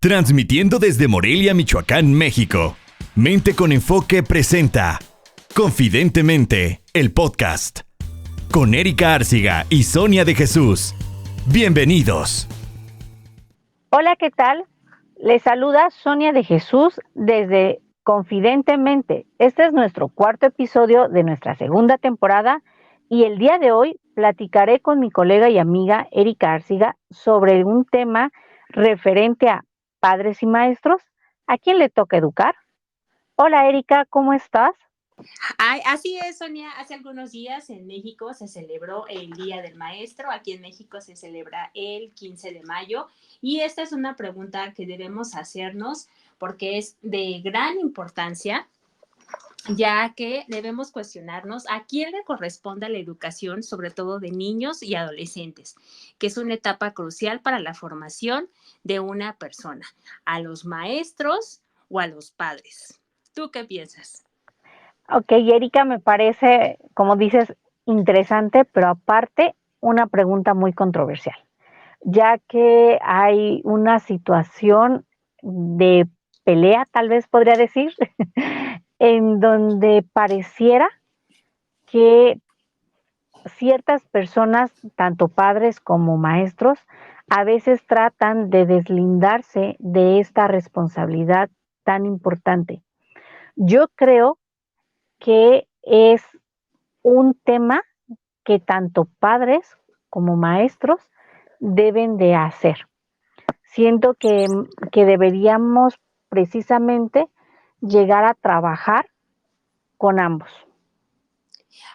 Transmitiendo desde Morelia, Michoacán, México. Mente con Enfoque presenta Confidentemente, el podcast. Con Erika Arciga y Sonia de Jesús. Bienvenidos. Hola, ¿qué tal? Les saluda Sonia de Jesús desde Confidentemente. Este es nuestro cuarto episodio de nuestra segunda temporada y el día de hoy platicaré con mi colega y amiga Erika Arciga sobre un tema referente a padres y maestros. ¿A quién le toca educar? Hola, Erika, ¿cómo estás? Ay, así es, Sonia. Hace algunos días en México se celebró el Día del Maestro. Aquí en México se celebra el 15 de mayo. Y esta es una pregunta que debemos hacernos porque es de gran importancia, ya que debemos cuestionarnos a quién le corresponde la educación, sobre todo de niños y adolescentes, que es una etapa crucial para la formación de una persona, a los maestros o a los padres. ¿Tú qué piensas? Ok, Erika, me parece, como dices, interesante, pero aparte una pregunta muy controversial, ya que hay una situación de pelea, tal vez podría decir, en donde pareciera que ciertas personas, tanto padres como maestros, a veces tratan de deslindarse de esta responsabilidad tan importante. Yo creo que es un tema que tanto padres como maestros deben de hacer. Siento que deberíamos precisamente llegar a trabajar con ambos.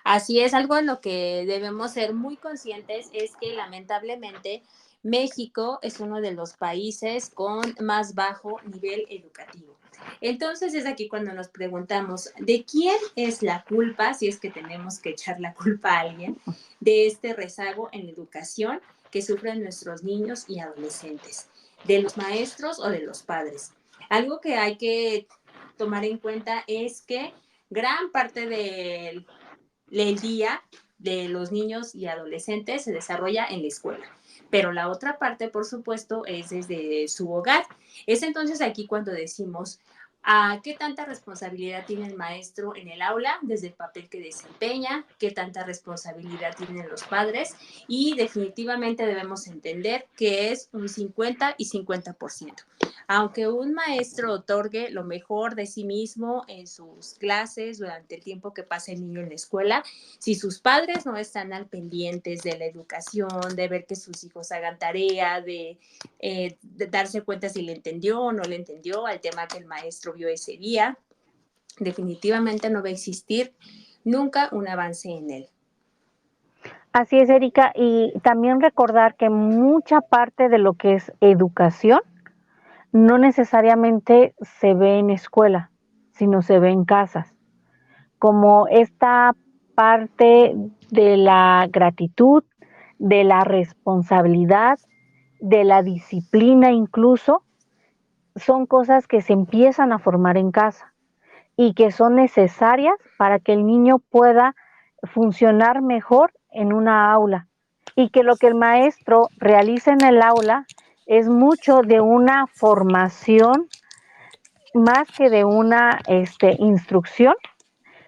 Así es, algo en lo que debemos ser muy conscientes es que lamentablemente México es uno de los países con más bajo nivel educativo. Entonces es aquí cuando nos preguntamos, ¿de quién es la culpa, si es que tenemos que echar la culpa a alguien, de este rezago en la educación que sufren nuestros niños y adolescentes? ¿De los maestros o de los padres? Algo que hay que tomar en cuenta es que gran parte del el día de los niños y adolescentes se desarrolla en la escuela, pero la otra parte, por supuesto, es desde su hogar. Es entonces aquí cuando decimos, ¿qué tanta responsabilidad tiene el maestro en el aula desde el papel que desempeña? ¿Qué tanta responsabilidad tienen los padres? Y definitivamente debemos entender que es un 50 y 50%. Aunque un maestro otorgue lo mejor de sí mismo en sus clases durante el tiempo que pasa el niño en la escuela, si sus padres no están al pendientes de la educación, de ver que sus hijos hagan tarea, de darse cuenta si le entendió o no le entendió al tema que el maestro vio ese día, definitivamente no va a existir nunca un avance en él. Así es, Erika, y también recordar que mucha parte de lo que es educación no necesariamente se ve en escuela, sino se ve en casas, como esta parte de la gratitud, de la responsabilidad, de la disciplina incluso, son cosas que se empiezan a formar en casa y que son necesarias para que el niño pueda funcionar mejor en una aula y que lo que el maestro realiza en el aula es mucho de una formación más que de una instrucción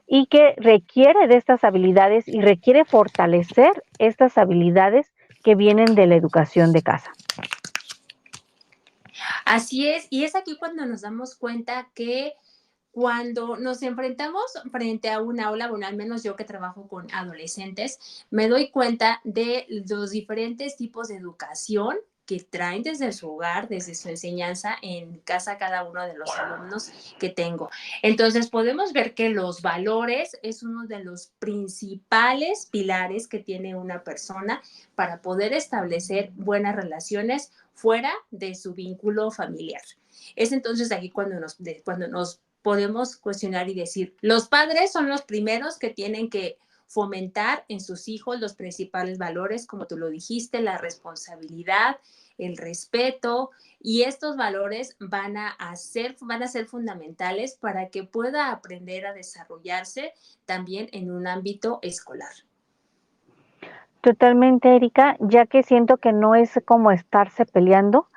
y que requiere de estas habilidades y requiere fortalecer estas habilidades que vienen de la educación de casa. Así es, y es aquí cuando nos damos cuenta que cuando nos enfrentamos frente a un aula, bueno, al menos yo que trabajo con adolescentes, me doy cuenta de los diferentes tipos de educación que traen desde su hogar, desde su enseñanza en casa cada uno de los alumnos que tengo. Entonces podemos ver que los valores es uno de los principales pilares que tiene una persona para poder establecer buenas relaciones fuera de su vínculo familiar. Es entonces aquí cuando nos podemos cuestionar y decir, los padres son los primeros que tienen que fomentar en sus hijos los principales valores, como tú lo dijiste, la responsabilidad, el respeto, y estos valores van a ser fundamentales para que pueda aprender a desarrollarse también en un ámbito escolar. Totalmente, Erika, ya que siento que no es como estarse peleando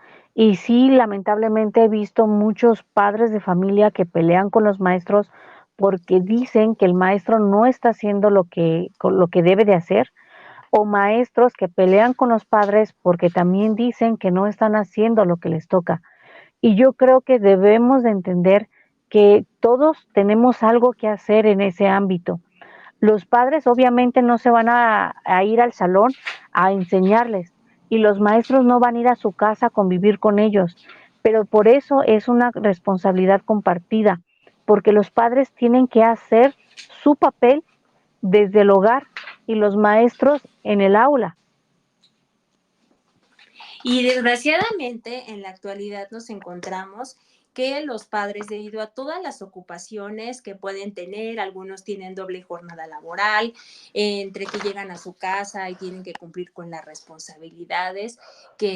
Y sí, lamentablemente he visto muchos padres de familia que pelean con los maestros porque dicen que el maestro no está haciendo lo que debe de hacer, o maestros que pelean con los padres porque también dicen que no están haciendo lo que les toca. Y yo creo que debemos de entender que todos tenemos algo que hacer en ese ámbito. Los padres obviamente no se van a ir al salón a enseñarles y los maestros no van a ir a su casa a convivir con ellos, pero por eso es una responsabilidad compartida, porque los padres tienen que hacer su papel desde el hogar y los maestros en el aula. Y desgraciadamente en la actualidad nos encontramos que los padres, debido a todas las ocupaciones que pueden tener, algunos tienen doble jornada laboral, entre que llegan a su casa y tienen que cumplir con las responsabilidades que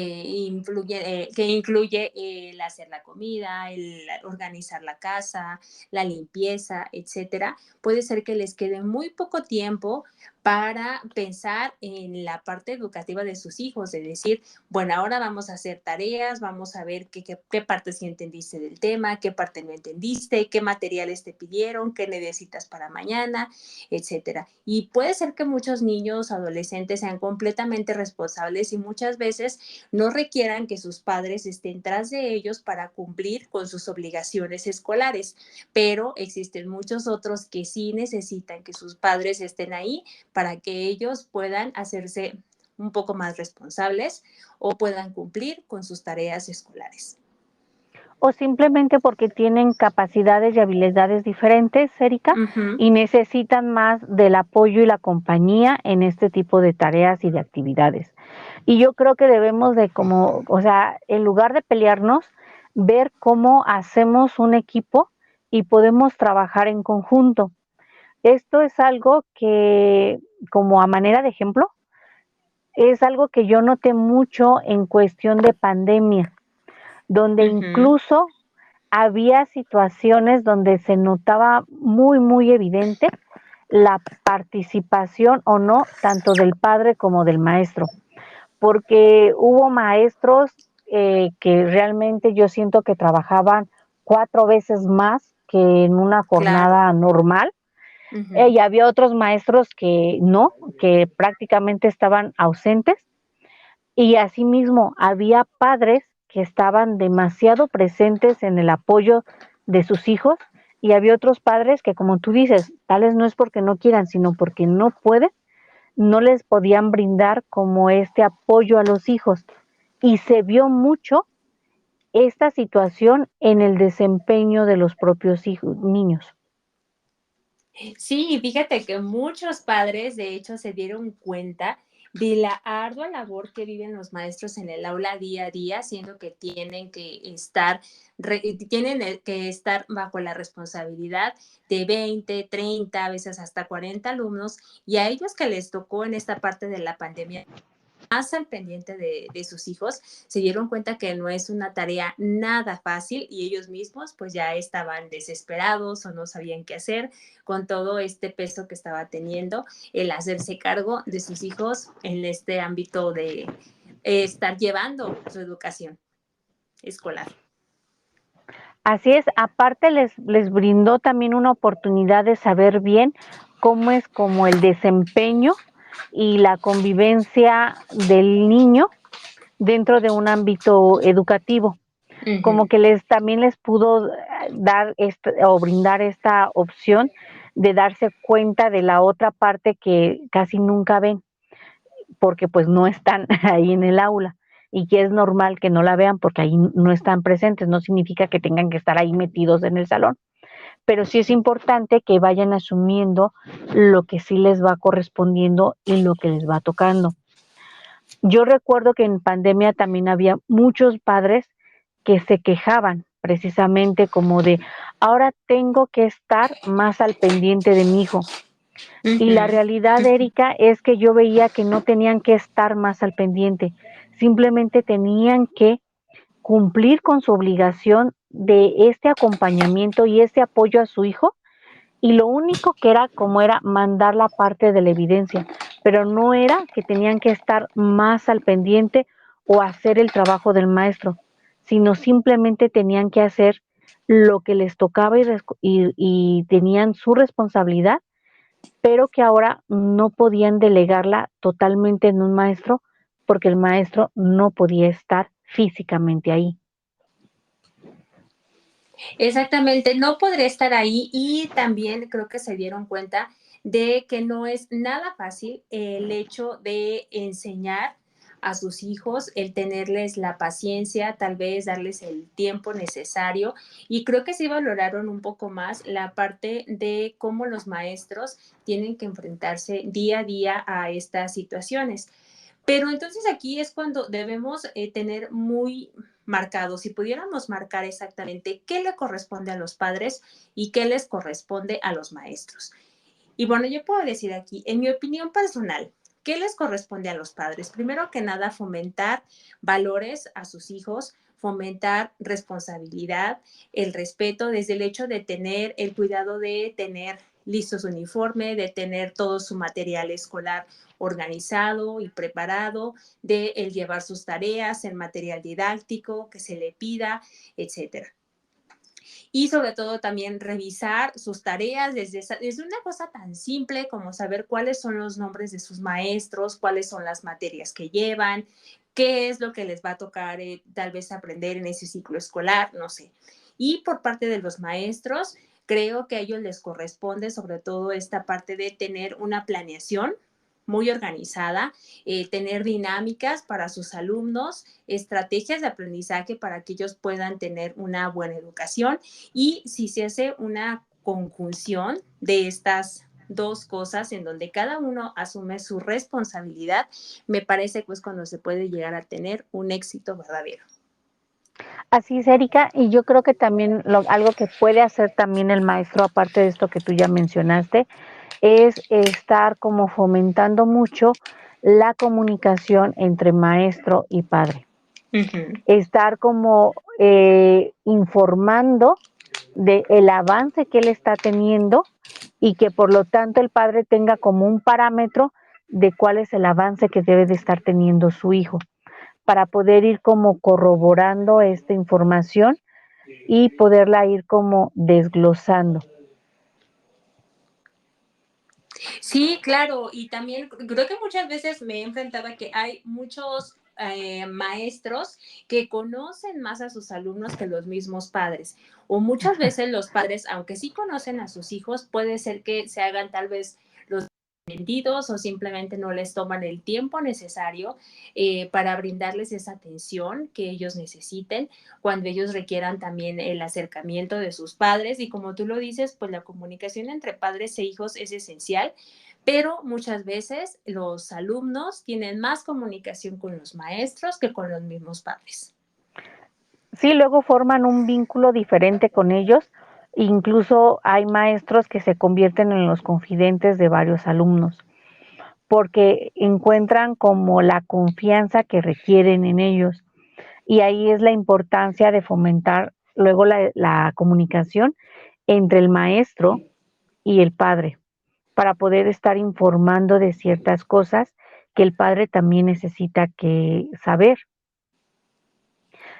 incluye el hacer la comida, el organizar la casa, la limpieza, etcétera, puede ser que les quede muy poco tiempo para pensar en la parte educativa de sus hijos, de decir, bueno, ahora vamos a hacer tareas, vamos a ver qué partes sí entendiste del tema, qué parte no entendiste, qué materiales te pidieron, qué necesitas para mañana, etcétera. Y puede ser que muchos niños, adolescentes sean completamente responsables y muchas veces no requieran que sus padres estén tras de ellos para cumplir con sus obligaciones escolares, pero existen muchos otros que sí necesitan que sus padres estén ahí para que ellos puedan hacerse un poco más responsables o puedan cumplir con sus tareas escolares. O simplemente porque tienen capacidades y habilidades diferentes, Erika, Uh-huh. y necesitan más del apoyo y la compañía en este tipo de tareas y de actividades. Y yo creo que debemos de en lugar de pelearnos, ver cómo hacemos un equipo y podemos trabajar en conjunto. Esto es algo que, como a manera de ejemplo, es algo que yo noté mucho en cuestión de pandemia, donde Uh-huh. incluso había situaciones donde se notaba muy, muy evidente la participación o no tanto del padre como del maestro, porque hubo maestros que realmente yo siento que trabajaban 4 veces más que en una Claro. jornada normal. Uh-huh. Y había otros maestros que no, que prácticamente estaban ausentes. Y asimismo, había padres que estaban demasiado presentes en el apoyo de sus hijos y había otros padres que, como tú dices, tales no es porque no quieran, sino porque no pueden, no les podían brindar como este apoyo a los hijos. Y se vio mucho esta situación en el desempeño de los propios hijos, niños. Sí, fíjate que muchos padres, de hecho, se dieron cuenta de la ardua labor que viven los maestros en el aula día a día, siendo que tienen que estar bajo la responsabilidad de 20, 30, a veces hasta 40 alumnos, y a ellos que les tocó en esta parte de la pandemia más al pendiente de sus hijos, se dieron cuenta que no es una tarea nada fácil y ellos mismos pues ya estaban desesperados o no sabían qué hacer con todo este peso que estaba teniendo el hacerse cargo de sus hijos en este ámbito de estar llevando su educación escolar. Así es, aparte les brindó también una oportunidad de saber bien cómo es como el desempeño y la convivencia del niño dentro de un ámbito educativo. Como Uh-huh. que también les pudo dar o brindar esta opción de darse cuenta de la otra parte que casi nunca ven, porque pues no están ahí en el aula y que es normal que no la vean porque ahí no están presentes, no significa que tengan que estar ahí metidos en el salón, pero sí es importante que vayan asumiendo lo que sí les va correspondiendo y lo que les va tocando. Yo recuerdo que en pandemia también había muchos padres que se quejaban precisamente como de, ahora tengo que estar más al pendiente de mi hijo. Y la Uh-huh. realidad, Erika, es que yo veía que no tenían que estar más al pendiente, simplemente tenían que cumplir con su obligación de este acompañamiento y este apoyo a su hijo, y lo único que era como era mandar la parte de la evidencia, pero no era que tenían que estar más al pendiente o hacer el trabajo del maestro, sino simplemente tenían que hacer lo que les tocaba y tenían su responsabilidad, pero que ahora no podían delegarla totalmente en un maestro porque el maestro no podía estar físicamente ahí. Exactamente, no podré estar ahí y también creo que se dieron cuenta de que no es nada fácil el hecho de enseñar a sus hijos, el tenerles la paciencia, tal vez darles el tiempo necesario y creo que sí valoraron un poco más la parte de cómo los maestros tienen que enfrentarse día a día a estas situaciones. Pero entonces aquí es cuando debemos tener muy marcado, si pudiéramos marcar exactamente qué le corresponde a los padres y qué les corresponde a los maestros. Y bueno, yo puedo decir aquí, en mi opinión personal, ¿qué les corresponde a los padres? Primero que nada, fomentar valores a sus hijos, fomentar responsabilidad, el respeto, desde el hecho de tener el cuidado de tener listo su uniforme, de tener todo su material escolar organizado y preparado, de el llevar sus tareas, el material didáctico que se le pida, etcétera. Y sobre todo también revisar sus tareas desde una cosa tan simple como saber cuáles son los nombres de sus maestros, cuáles son las materias que llevan, qué es lo que les va a tocar tal vez aprender en ese ciclo escolar, no sé. Y por parte de los maestros, creo que a ellos les corresponde sobre todo esta parte de tener una planeación muy organizada, tener dinámicas para sus alumnos, estrategias de aprendizaje para que ellos puedan tener una buena educación y si se hace una conjunción de estas dos cosas en donde cada uno asume su responsabilidad, me parece pues cuando se puede llegar a tener un éxito verdadero. Así es, Erika, y yo creo que también algo que puede hacer también el maestro, aparte de esto que tú ya mencionaste, es estar como fomentando mucho la comunicación entre maestro y padre. Estar como informando de el avance que él está teniendo y que por lo tanto el padre tenga como un parámetro de cuál es el avance que debe de estar teniendo su hijo para poder ir como corroborando esta información y poderla ir como desglosando. Sí, claro, y también creo que muchas veces me he enfrentado a que hay muchos maestros que conocen más a sus alumnos que los mismos padres. O muchas veces los padres, aunque sí conocen a sus hijos, puede ser que se hagan tal vez los vendidos o simplemente no les toman el tiempo necesario para brindarles esa atención que ellos necesiten cuando ellos requieran también el acercamiento de sus padres. Y como tú lo dices, pues la comunicación entre padres e hijos es esencial, pero muchas veces los alumnos tienen más comunicación con los maestros que con los mismos padres. Sí, luego forman un vínculo diferente con ellos. Incluso hay maestros que se convierten en los confidentes de varios alumnos, porque encuentran como la confianza que requieren en ellos. Y ahí es la importancia de fomentar luego la comunicación entre el maestro y el padre, para poder estar informando de ciertas cosas que el padre también necesita que saber.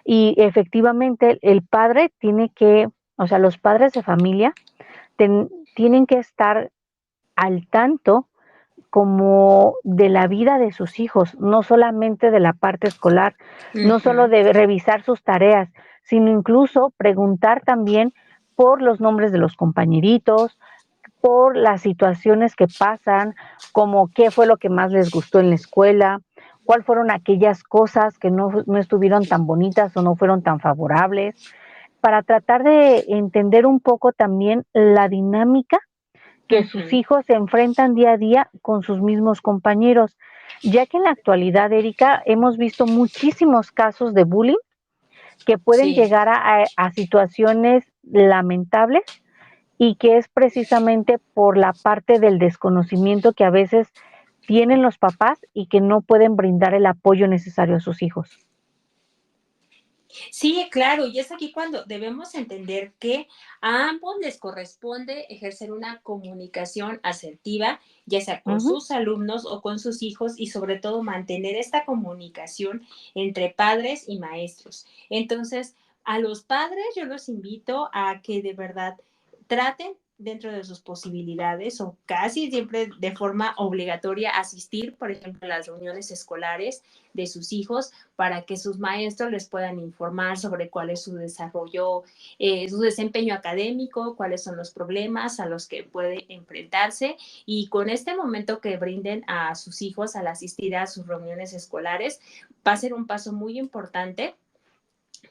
Y efectivamente el padre tiene que, o sea, los padres de familia tienen que estar al tanto como de la vida de sus hijos, no solamente de la parte escolar, no solo de revisar sus tareas, sino incluso preguntar también por los nombres de los compañeritos, por las situaciones que pasan, como qué fue lo que más les gustó en la escuela, cuáles fueron aquellas cosas que no estuvieron tan bonitas o no fueron tan favorables, para tratar de entender un poco también la dinámica que sus hijos se enfrentan día a día con sus mismos compañeros, ya que en la actualidad, Erika, hemos visto muchísimos casos de bullying que pueden llegar a situaciones lamentables y que es precisamente por la parte del desconocimiento que a veces tienen los papás y que no pueden brindar el apoyo necesario a sus hijos. Sí, claro, y es aquí cuando debemos entender que a ambos les corresponde ejercer una comunicación asertiva, ya sea con Ujú. sus alumnos o con sus hijos, y sobre todo mantener esta comunicación entre padres y maestros. Entonces, a los padres yo los invito a que de verdad traten dentro de sus posibilidades o casi siempre de forma obligatoria asistir, por ejemplo, a las reuniones escolares de sus hijos para que sus maestros les puedan informar sobre cuál es su desarrollo, su desempeño académico, cuáles son los problemas a los que puede enfrentarse, y con este momento que brinden a sus hijos al asistir a sus reuniones escolares va a ser un paso muy importante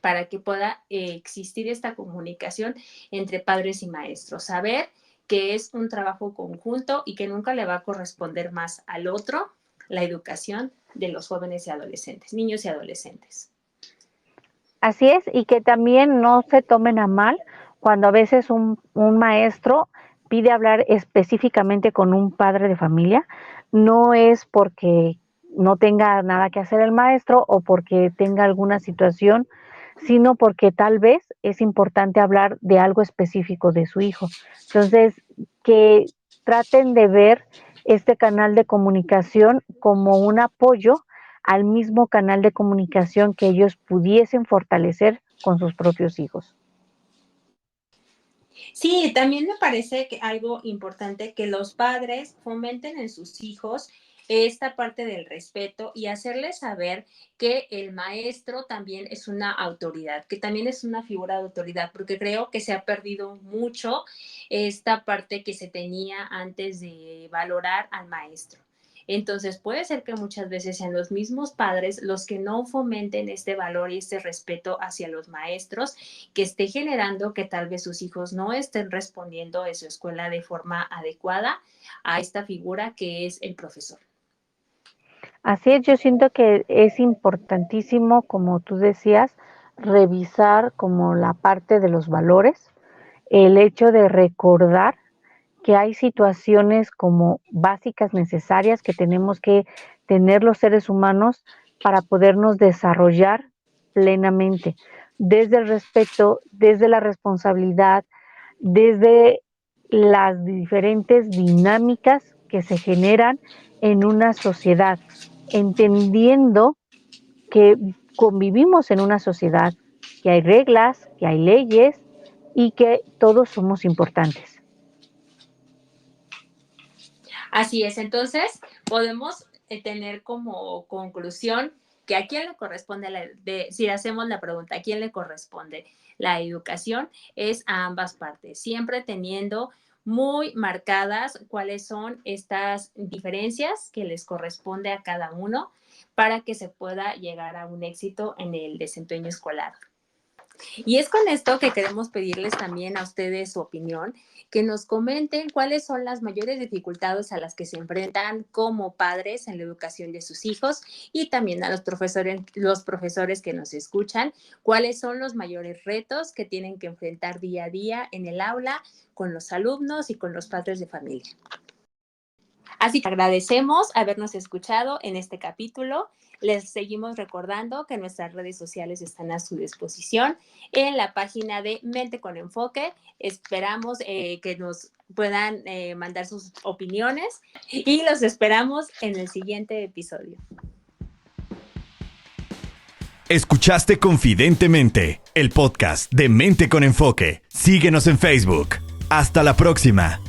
para que pueda existir esta comunicación entre padres y maestros. Saber que es un trabajo conjunto y que nunca le va a corresponder más al otro la educación de los jóvenes y adolescentes, niños y adolescentes. Así es, y que también no se tomen a mal cuando a veces un maestro pide hablar específicamente con un padre de familia. No es porque no tenga nada que hacer el maestro o porque tenga alguna situación, sino porque tal vez es importante hablar de algo específico de su hijo. Entonces, que traten de ver este canal de comunicación como un apoyo al mismo canal de comunicación que ellos pudiesen fortalecer con sus propios hijos. Sí, también me parece que algo importante que los padres fomenten en sus hijos esta parte del respeto y hacerles saber que el maestro también es una autoridad, que también es una figura de autoridad, porque creo que se ha perdido mucho esta parte que se tenía antes de valorar al maestro. Entonces puede ser que muchas veces sean los mismos padres los que no fomenten este valor y este respeto hacia los maestros, que esté generando que tal vez sus hijos no estén respondiendo en su escuela de forma adecuada a esta figura que es el profesor. Así es, yo siento que es importantísimo, como tú decías, revisar como la parte de los valores, el hecho de recordar que hay situaciones como básicas necesarias que tenemos que tener los seres humanos para podernos desarrollar plenamente, desde el respeto, desde la responsabilidad, desde las diferentes dinámicas que se generan en una sociedad, entendiendo que convivimos en una sociedad, que hay reglas, que hay leyes y que todos somos importantes. Así es, entonces podemos tener como conclusión que a quién le corresponde, si hacemos la pregunta, ¿a quién le corresponde la educación? Es a ambas partes, siempre teniendo muy marcadas cuáles son estas diferencias que les corresponde a cada uno para que se pueda llegar a un éxito en el desempeño escolar. Y es con esto que queremos pedirles también a ustedes su opinión, que nos comenten cuáles son las mayores dificultades a las que se enfrentan como padres en la educación de sus hijos, y también a los profesores que nos escuchan, cuáles son los mayores retos que tienen que enfrentar día a día en el aula con los alumnos y con los padres de familia. Así que agradecemos habernos escuchado en este capítulo. Les seguimos recordando que nuestras redes sociales están a su disposición en la página de Mente con Enfoque. Esperamos que nos puedan mandar sus opiniones y los esperamos en el siguiente episodio. Escuchaste Confidentemente, el podcast de Mente con Enfoque. Síguenos en Facebook. Hasta la próxima.